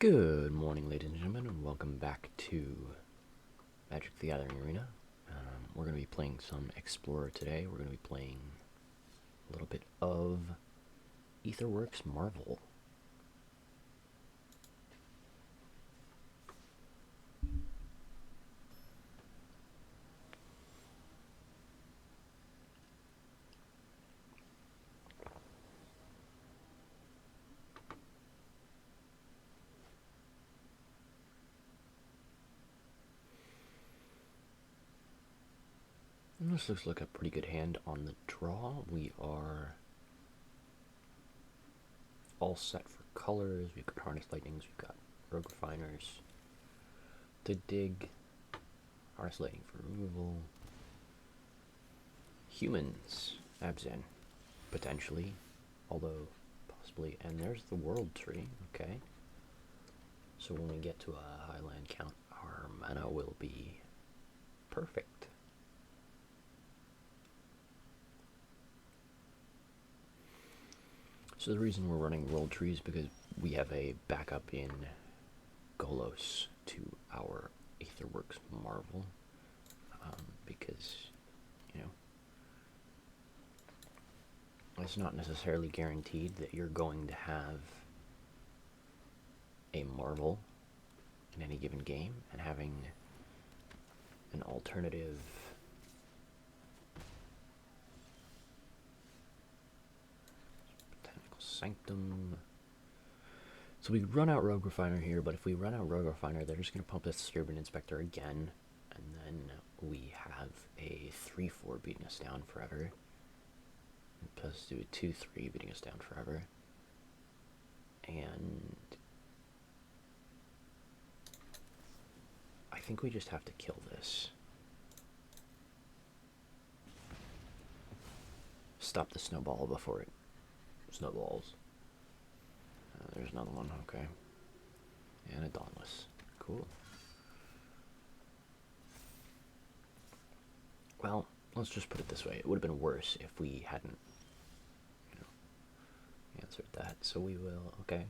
Good morning, ladies and gentlemen, and welcome back to Magic the Gathering Arena. We're going to be playing some Explorer today. We're going to be playing a little bit of Aetherworks Marvel. And this looks like a pretty good hand on the draw. We are all set for colors. We've got Harness Lightnings, we've got Rogue Refiners to dig, Harness Lightning for removal, Humans, Abzan, potentially, although possibly, and there's the World Tree, okay. So when we get to a high land count, our mana will be perfect. So the reason we're running World Trees is because we have a backup in Golos to our Aetherworks Marvel. Because, you know, it's not necessarily guaranteed that you're going to have a Marvel in any given game, and having an alternative Botanical Sanctum. So we run out Rogue Refiner here, but if we run out Rogue Refiner, they're just going to pump this Disturbance Inspector again, and then we have a 3-4 beating us down forever. Plus do a 2-3 beating us down forever. And I think we just have to kill this. Stop the snowball before it snowballs. There's another one, okay. And a Dauntless. Cool. Well, let's just put it this way. It would have been worse if we hadn't, answered that. So we will, okay.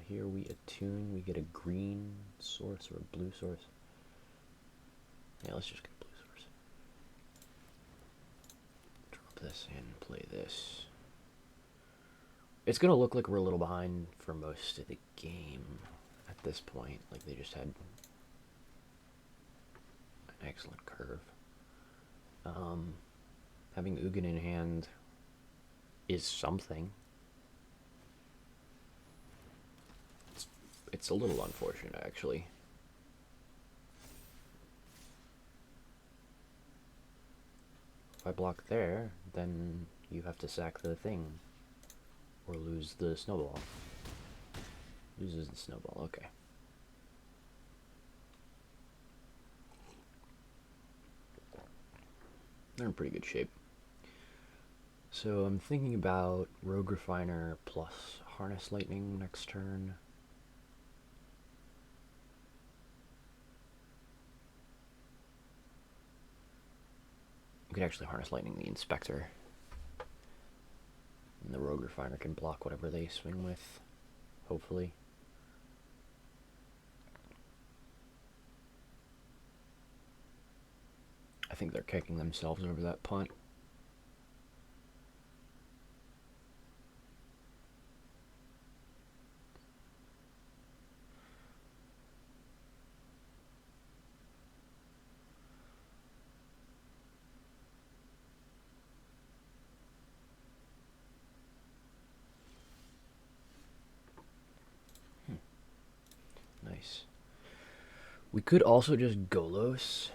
Here we attune, we get a green source or a blue source. Yeah, let's just get a blue source. Drop this and play this. It's going to look like we're a little behind for most of the game at this point. Like, they just had an excellent curve. Having Ugin in hand is something. It's a little unfortunate, actually. If I block there, then you have to sack the thing. Or lose the snowball. Loses the snowball, okay. They're in pretty good shape. So I'm thinking about Rogue Refiner plus Harness Lightning next turn. We could actually Harness Lightning the Inspector. And the Rogue Refiner can block whatever they swing with, hopefully. I think they're kicking themselves over that punt. Nice. We could also just Golos.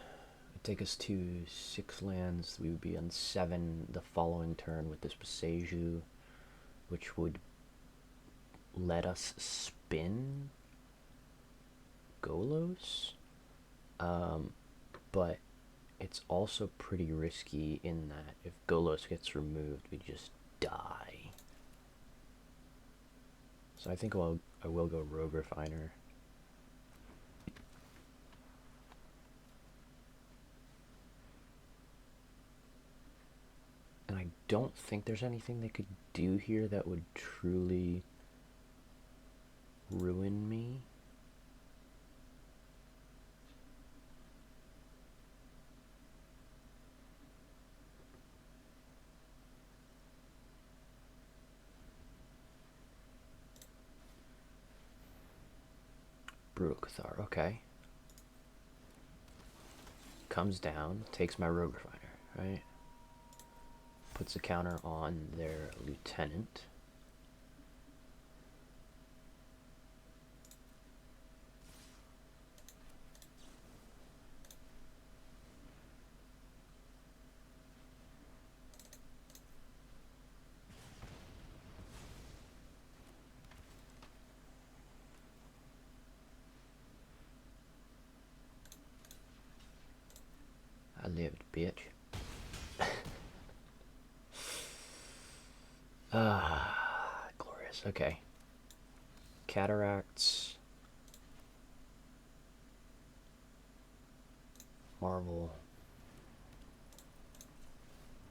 It'd take us to 6 lands. We would be on 7 the following turn with this Boseiju, which would let us spin Golos. But it's also pretty risky in that if Golos gets removed, we just die. So I think I will go Rogue Refiner. And I don't think there's anything they could do here that would truly ruin me. Brutal Cathar, okay. Comes down, takes my Rogue Refiner, right? Puts a counter on their Lieutenant. I lived, bitch. Glorious. Okay. Cataracts. Marvel.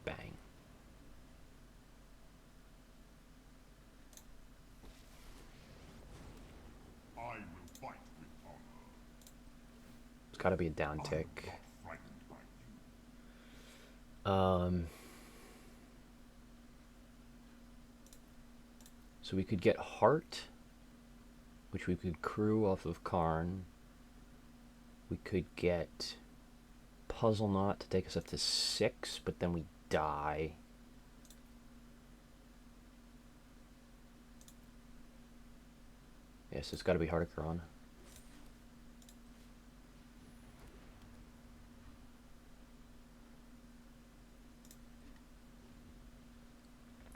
Bang. I will fight with honor. It's got to be a down tick. So we could get Heart, which we could crew off of Karn. We could get Puzzle Knot to take us up to 6, but then we die. Yes, it's got to be Heart of Karan.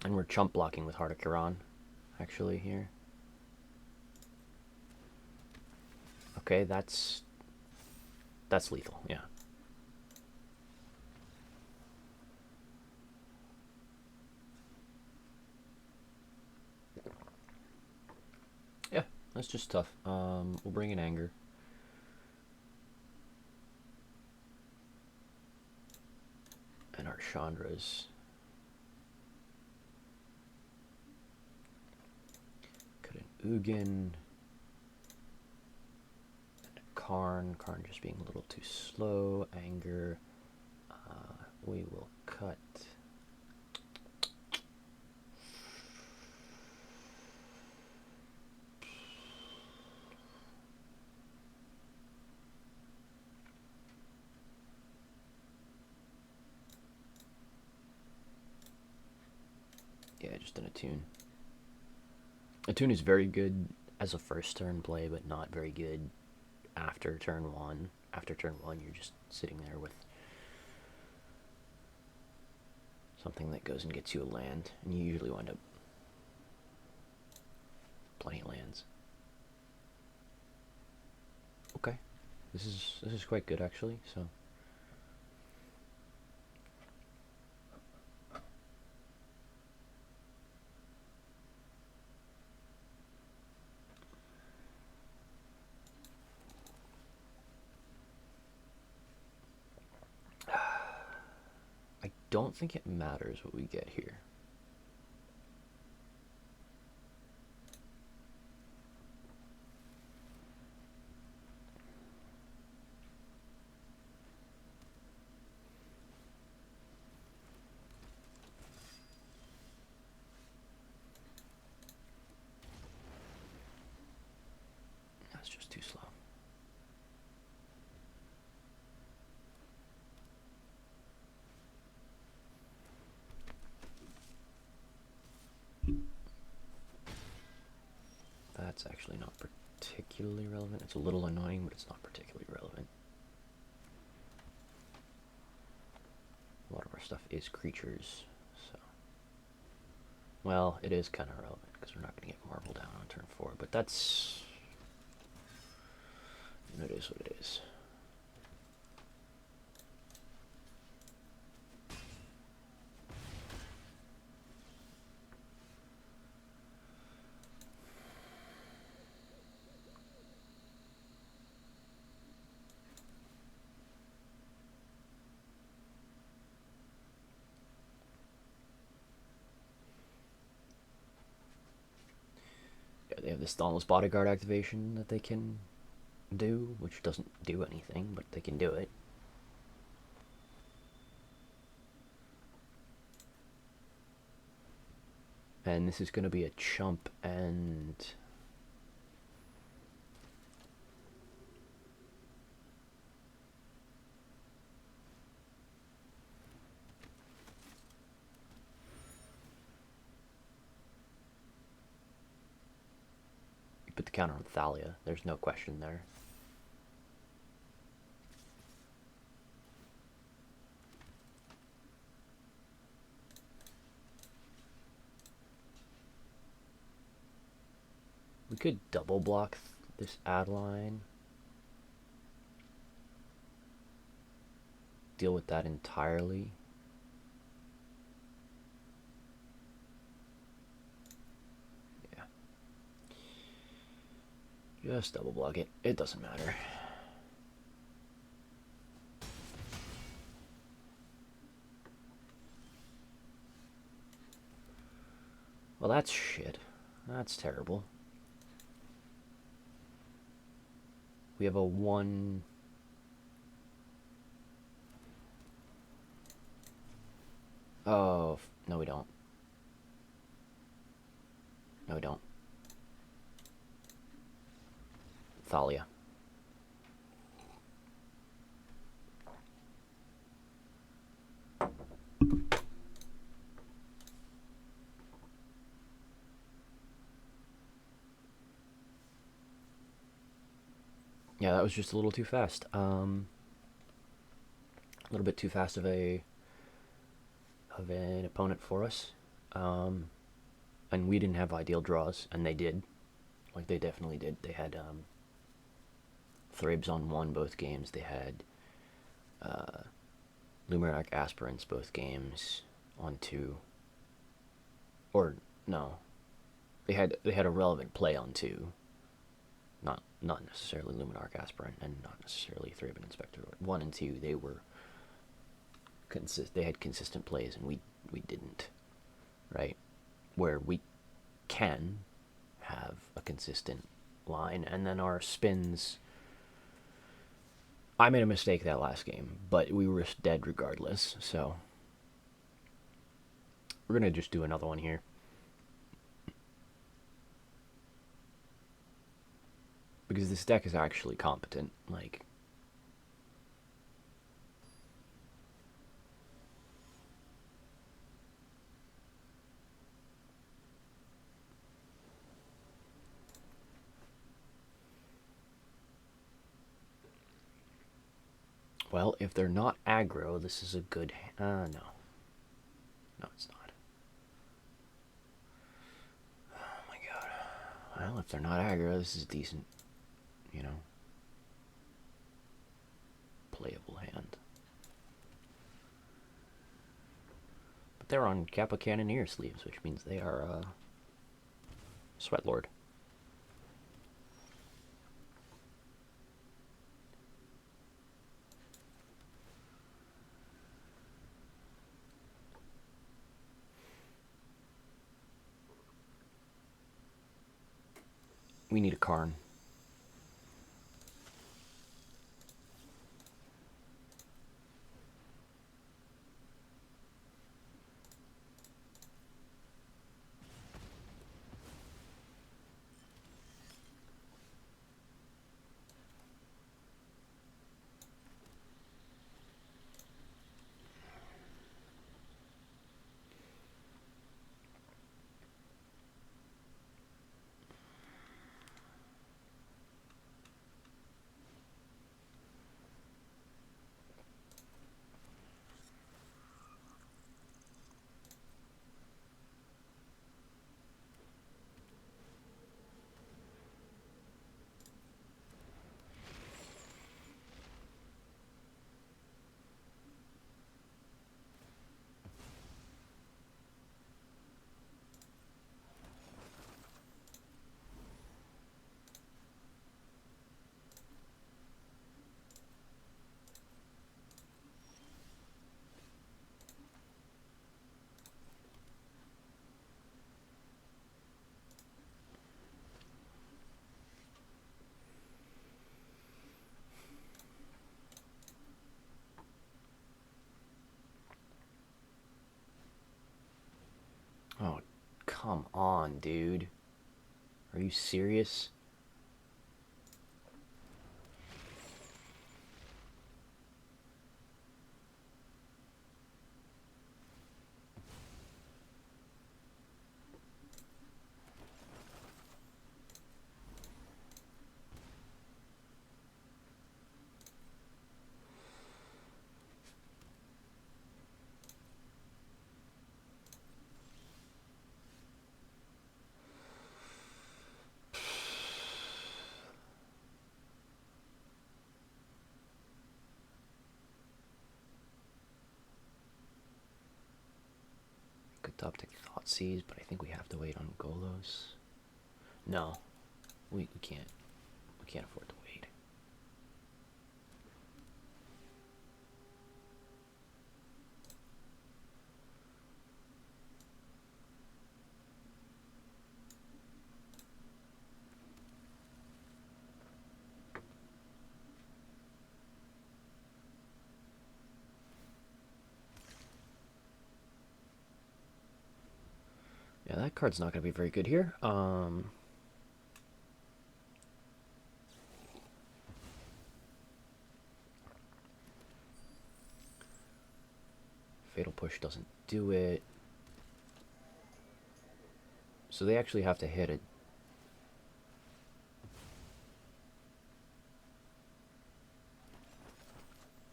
And we're chump blocking with Heart of Karan, actually, here. Okay, that's lethal, yeah. Yeah, that's just tough. We'll bring in Anger. And our Chandras. Cut an Ugin. And a Karn. Karn just being a little too slow. Anger. We will cut. Yeah, just an Attune. Attune is very good as a first turn play, but not very good after turn 1. After turn 1, you're just sitting there with something that goes and gets you a land, and you usually wind up plenty of lands. Okay, this is quite good actually. So I don't think it matters what we get here. That's just too slow. That's actually not particularly relevant. It's a little annoying, but it's not particularly relevant. A lot of our stuff is creatures, so... Well, it is kind of relevant, because we're not going to get Marvel down on turn 4, but that's... It is what it is. They have this Dauntless Bodyguard activation that they can do, which doesn't do anything, but they can do it. And this is going to be a chump and You put the counter on Thalia. There's no question there. We could double block this ad line. Deal with that entirely. Yeah. Just double block it. It doesn't matter. Well, that's shit. That's terrible. We have a 1... Oh, no we don't. No we don't. Thalia. Yeah, that was just a little too fast. A little bit too fast of an opponent for us. And we didn't have ideal draws, and they did. Like, they definitely did. They had Thribs on 1 both games. They had Lumeric Aspirants both games on 2. Or, no. They had a relevant play on 2. Not necessarily Luminarch Aspirant, and not necessarily Thrib and Inspector. 1 and 2, they were they had consistent plays, and we didn't, right? Where we can have a consistent line, and then our spins. I made a mistake that last game, but we were dead regardless, so we're gonna just do another one here. Because this deck is actually competent, like... Well, if they're not aggro, this is a good... no. No, it's not. Oh my god. Well, if they're not aggro, this is decent. You know? Playable hand. But they're on Kappa Cannoneer sleeves, which means they are, Sweatlord. We need a Karn. Oh, come on, dude. Are you serious? to uptick Thoughtseize, but I think we have to wait on Golos. No, we can't. We can't afford to wait. Yeah, that card's not going to be very good here. Fatal Push doesn't do it. So they actually have to hit it.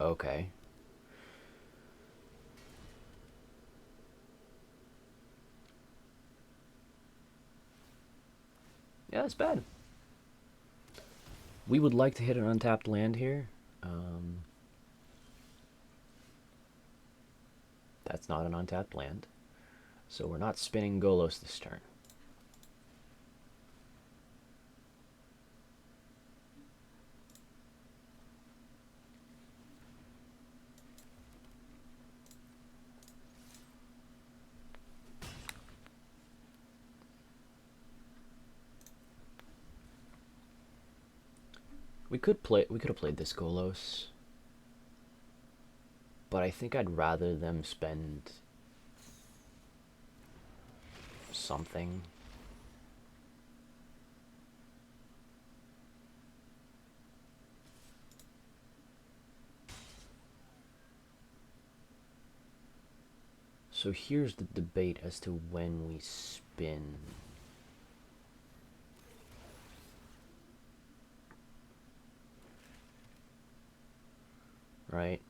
Okay. Yeah, that's bad. We would like to hit an untapped land here. That's not an untapped land. So we're not spinning Golos this turn. We could have played this Golos. But I think I'd rather them spend something. So here's the debate as to when we spin. Right?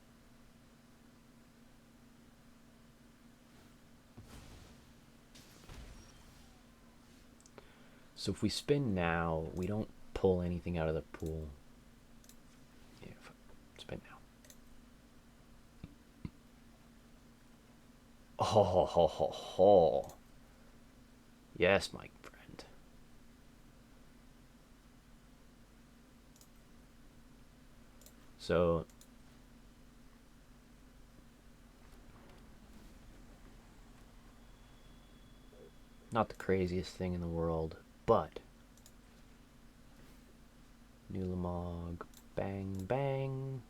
So if we spin now, we don't pull anything out of the pool. Yeah, spin now. Oh, ho, ho, ho, ho. Yes, my friend. So not the craziest thing in the world, but Nulamog, bang, bang.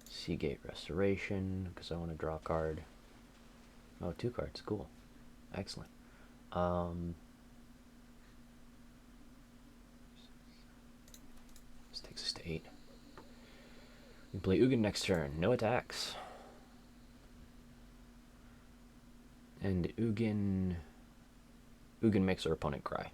Seagate Restoration, because I want to draw a card. Oh, 2 cards, cool. Excellent. This takes us to 8. We play Ugin next turn, no attacks. And Ugin makes our opponent cry.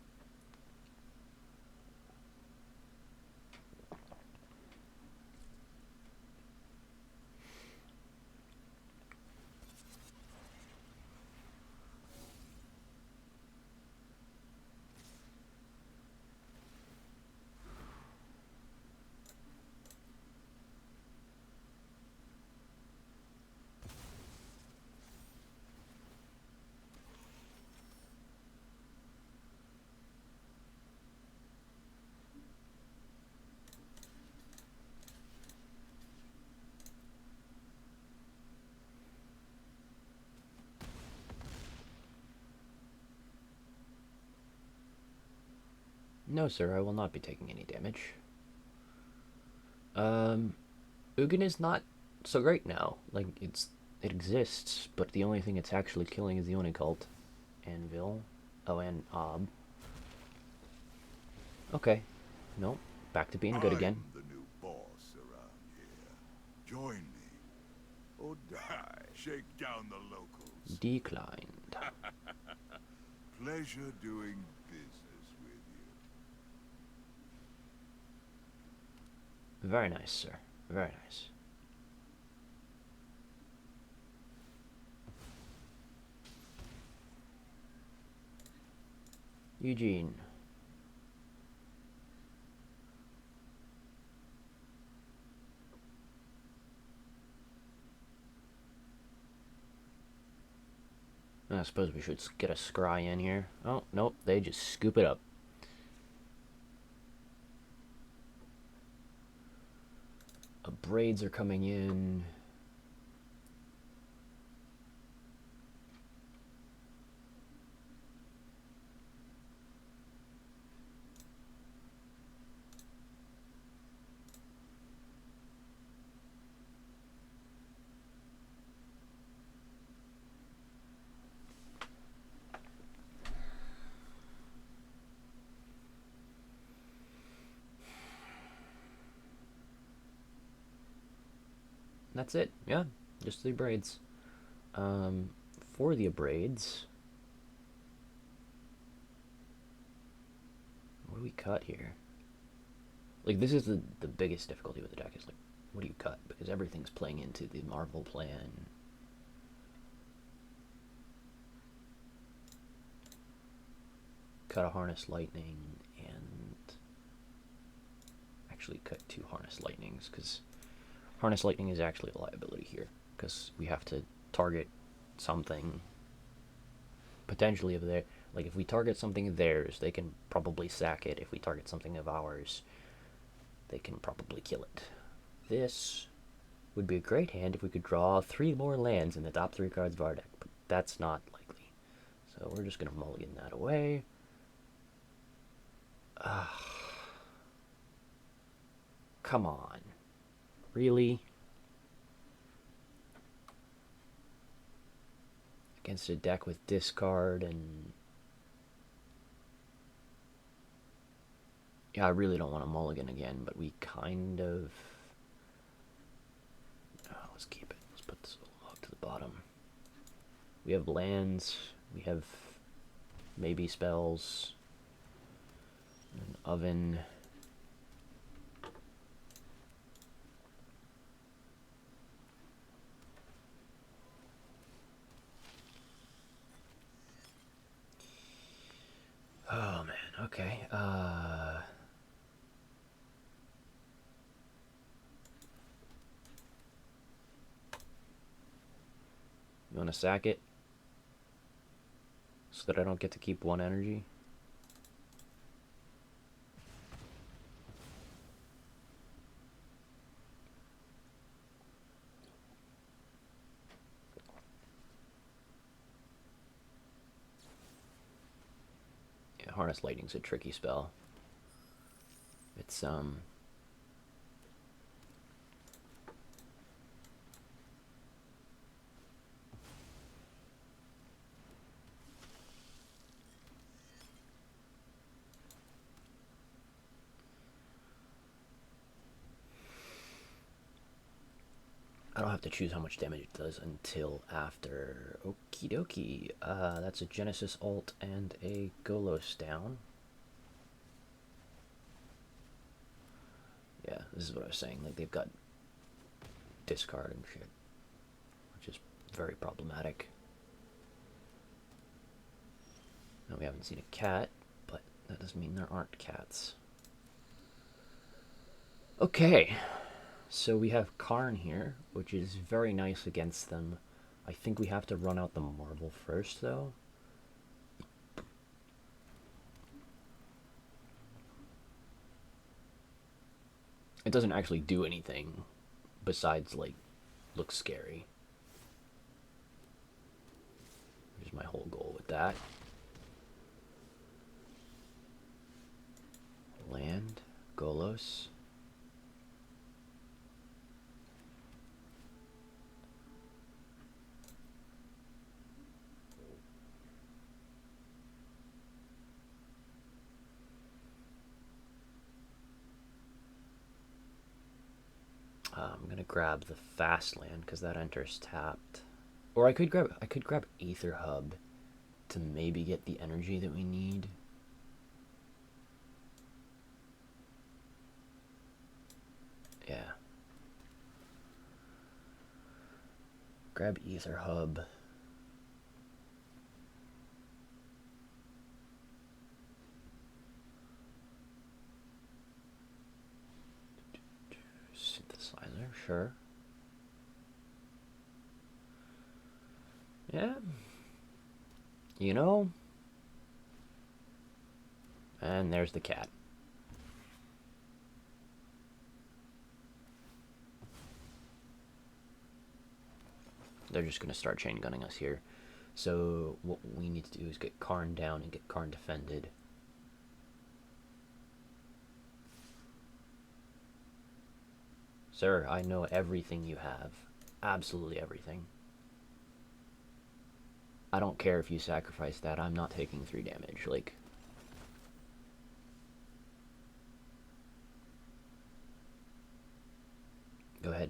No, sir, I will not be taking any damage. Ugin is not so great now. Like, it exists, but the only thing it's actually killing is the Onicult. Anvil. Oh, and Ob. Okay. Nope. Back to being good again. I'm the new boss around here. Join me. Or die. Shake down the locals. Declined. Pleasure doing business with you. Very nice, sir. Very nice. Eugene. I suppose we should get a scry in here. Oh, nope, they just scoop it up. Braids are coming in. That's it. Yeah, just the braids. For the braids, what do we cut here? Like, this is the biggest difficulty with the deck is, like, what do you cut? Because everything's playing into the Marvel plan. Cut a Harness Lightning, and actually cut 2 Harness Lightnings, because Harness Lightning is actually a liability here, because we have to target something potentially of their, like, if we target something of theirs, they can probably sack it. If we target something of ours, they can probably kill it. This would be a great hand if we could draw 3 more lands in the top 3 cards of our deck, but that's not likely. So we're just going to mulligan that away. Come on. Really? Against a deck with discard and... Yeah, I really don't want to mulligan again, but we kind of... Oh, let's keep it. Let's put this little log to the bottom. We have lands. We have maybe spells. An oven. Oh man, okay. You want to sack it? So that I don't get to keep 1 energy? Yeah, Harness Lightning's a tricky spell. It's, I don't have to choose how much damage it does until after. Okie dokie. That's a Genesis ult and a Golos down. Yeah, this is what I was saying. Like, they've got discard and shit, which is very problematic. Now, we haven't seen a cat, but that doesn't mean there aren't cats. Okay, so we have Karn here, which is very nice against them. I think we have to run out the Marvel first, though. It doesn't actually do anything besides, like, look scary. Here's my whole goal with that. Land, Golos. I'm gonna grab the fast land because that enters tapped. Or I could grab Aether Hub to maybe get the energy that we need. Yeah. Grab Aether Hub. Synthesizer, sure. Yeah. You know? And there's the cat. They're just going to start chain gunning us here. So what we need to do is get Karn down and get Karn defended. Sir, I know everything you have. Absolutely everything. I don't care if you sacrifice that. I'm not taking 3 damage. Like, go ahead.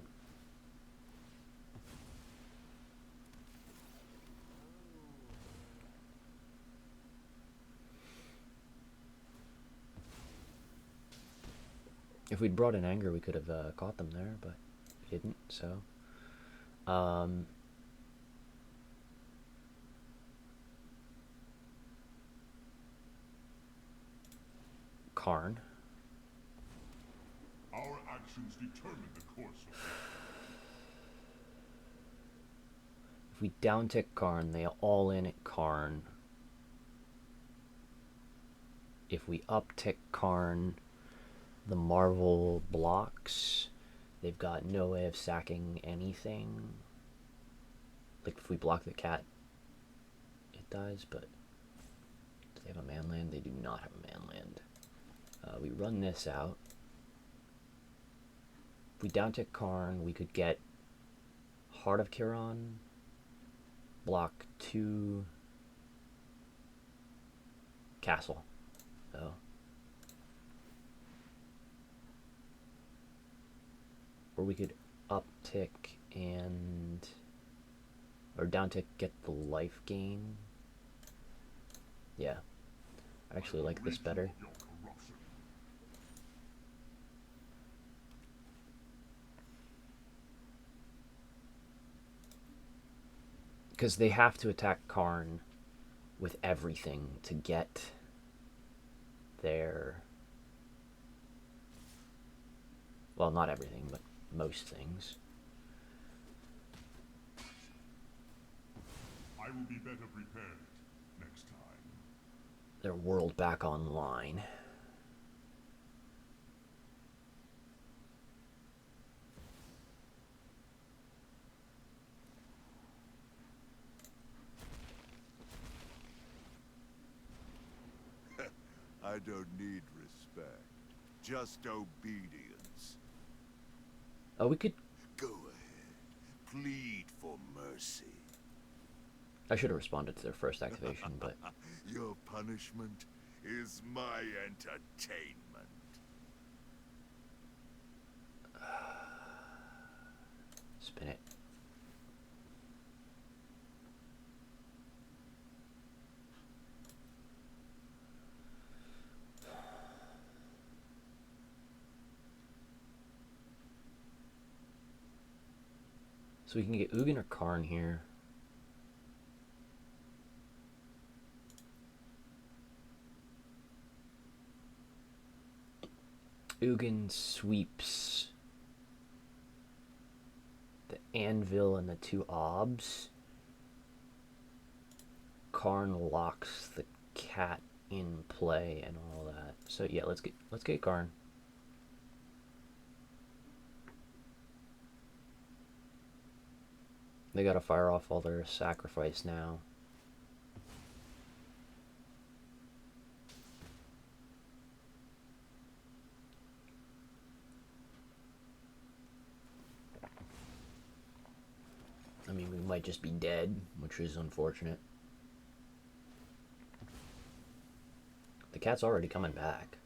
If we'd brought in anger, we could have caught them there, but we didn't, so. Karn. Our actions determine the course of If we down tick Karn, they all in at Karn. If we up tick Karn, the Marvel blocks. They've got no way of sacking anything. Like, if we block the cat, it dies, but do they have a man land? They do not have a man land. We run this out. If we down tick Karn, we could get Heart of Kiran, block 2 castle. So, or we could up tick and, or down tick, get the life gain. Yeah, I actually like this better. Because they have to attack Karn with everything to get their... Well, not everything, but most things. I will be better prepared next time. Their world back online. I don't need respect, just obedience. Oh, we could... Go ahead, plead for mercy. I should have responded to their first activation, but... Your punishment is my entertainment. Spin it. So we can get Ugin or Karn here. Ugin sweeps the anvil and the 2 obs. Karn locks the cat in play and all that. So yeah, let's get Karn. They gotta fire off all their sacrifice now. I mean, we might just be dead, which is unfortunate. The cat's already coming back.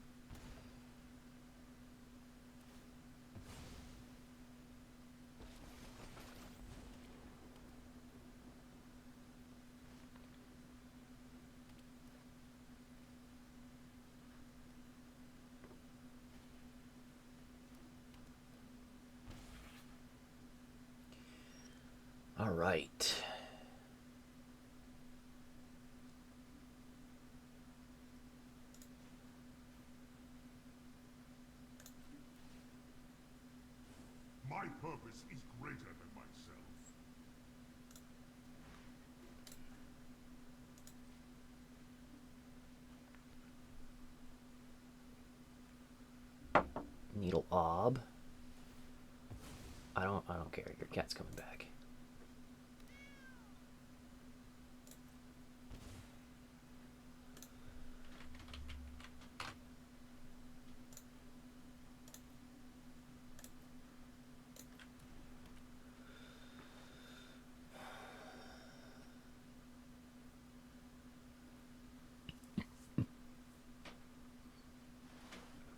All right. My purpose is greater than myself. Needle Ob. I don't care. Your cat's coming back.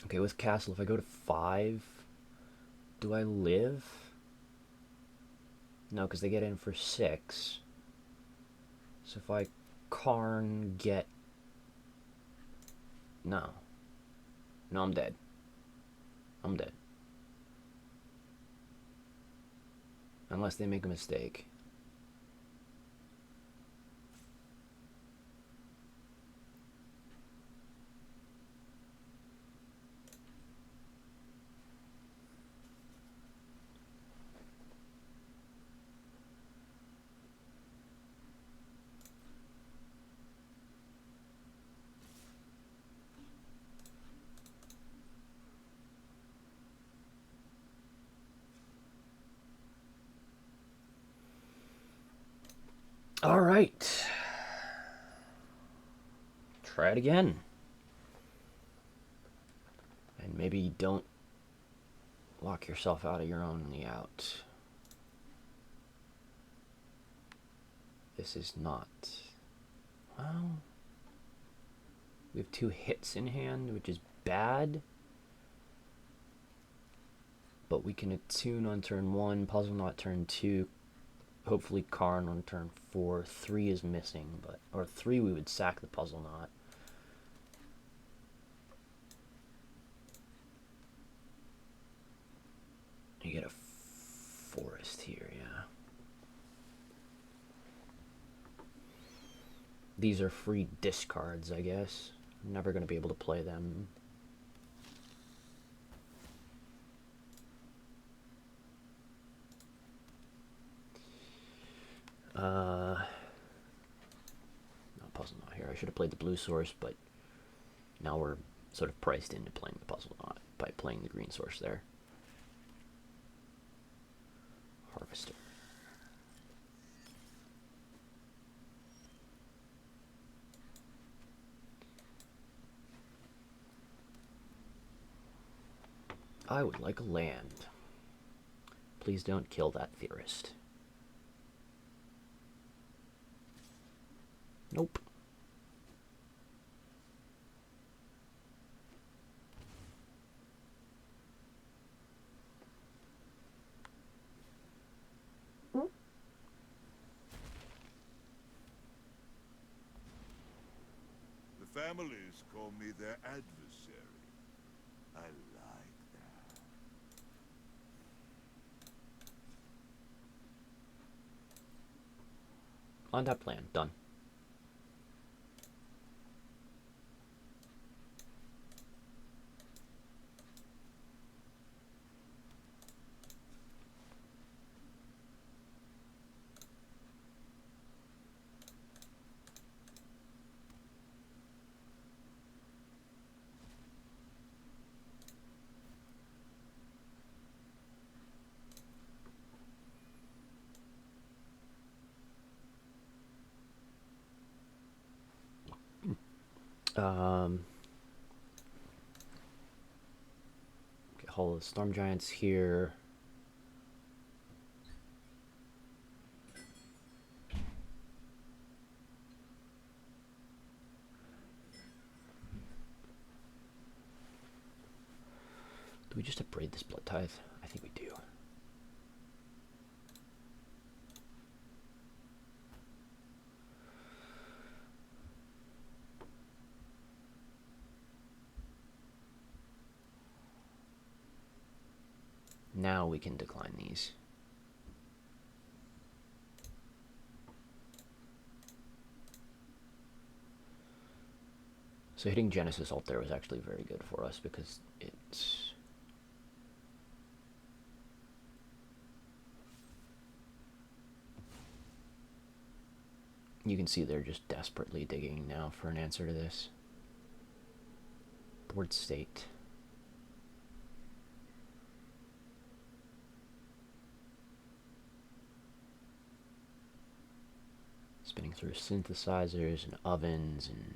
Okay, with Castle, if I go to 5, do I live? No, because they get in for 6. So if I Karn get... No. No, I'm dead. I'm dead. Unless they make a mistake. All right. Try it again. And maybe don't lock yourself out of your own out. This is not... Well... We have 2 hits in hand, which is bad. But we can attune on turn 1, Puzzle Knot turn 2, hopefully Karn on turn 4. 3 is missing, but... Or 3 we would sack the Puzzle Knot. You get a forest here, yeah. These are free discards, I guess. I'm never going to be able to play them. No, Puzzle Knot here. I should have played the blue source, but now we're sort of priced into playing the Puzzle Knot by playing the green source there. Harvester. I would like a land. Please don't kill that theorist. Nope. The families call me their adversary. I like that. On that plan, done. Get hold of the Storm Giants here. Do we just upbraid this Blood Tithe? I think we do. Now we can decline these. So hitting Genesis Alt there was actually very good for us because it's... You can see they're just desperately digging now for an answer to this. Board state. Spinning through synthesizers and ovens and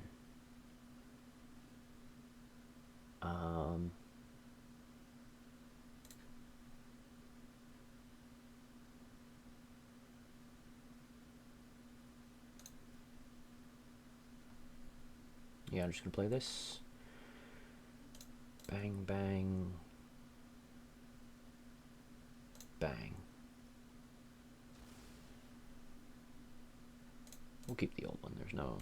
yeah, I'm just gonna play this. Bang, bang, bang. We'll keep the old one. There's no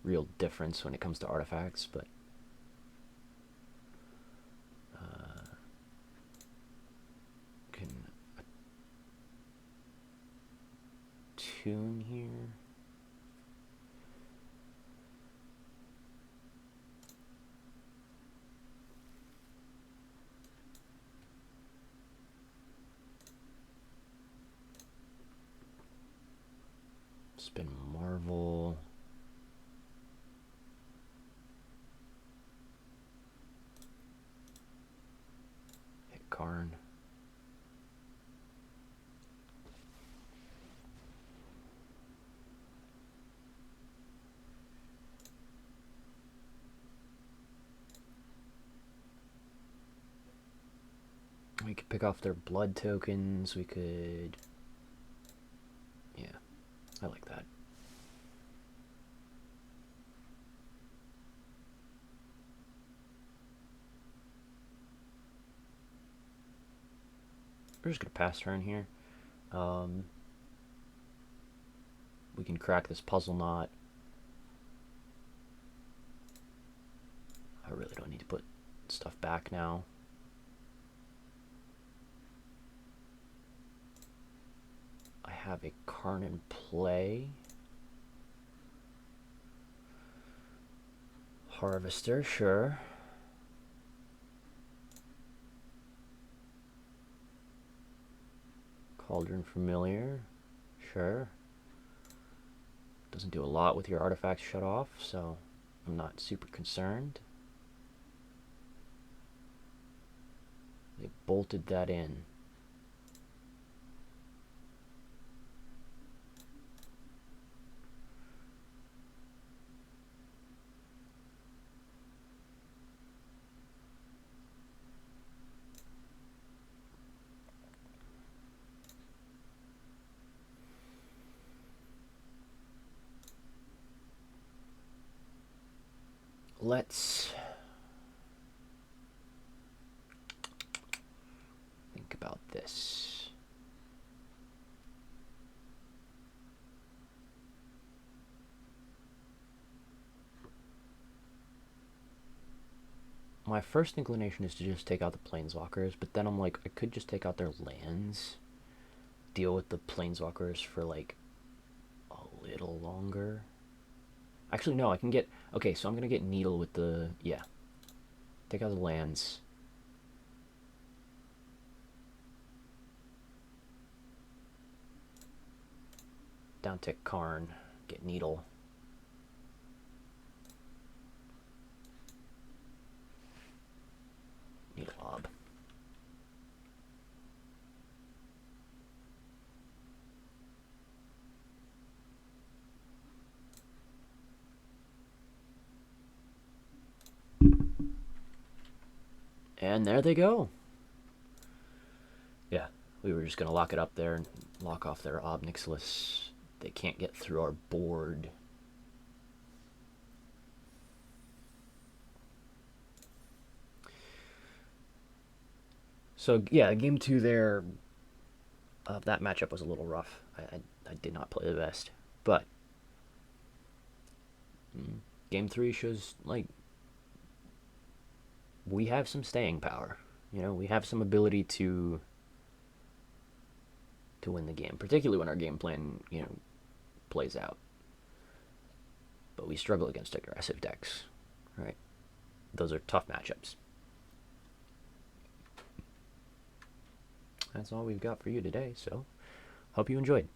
real difference when it comes to artifacts, but can attune here. Spin Marvel. Hit Karn. We could pick off their blood tokens. We could... yeah, I like that. We're just going to pass turn here. We can crack this puzzle knot. I really don't need to put stuff back now. I have a Karn in play. Harvester, sure. Cauldron Familiar, sure. Doesn't do a lot with your artifacts shut off, so I'm not super concerned. They bolted that in. Let's think about this. My first inclination is to just take out the planeswalkers, but then I'm like, I could just take out their lands, deal with the planeswalkers for like a little longer. Actually, no, I can get... okay, so I'm going to get Needle with the... yeah. Take out the lands. Down tick Karn. Get Needle. Needle Ob. And there they go. Yeah, we were just going to lock it up there and lock off their Ob Nixilis. They can't get through our board. So, yeah, game 2 there, that matchup was a little rough. I did not play the best. But game 3 shows, like, we have some staying power. You know, we have some ability to win the game, particularly when our game plan, you know, plays out. But we struggle against aggressive decks, right? Those are tough matchups. That's all we've got for you today, so hope you enjoyed.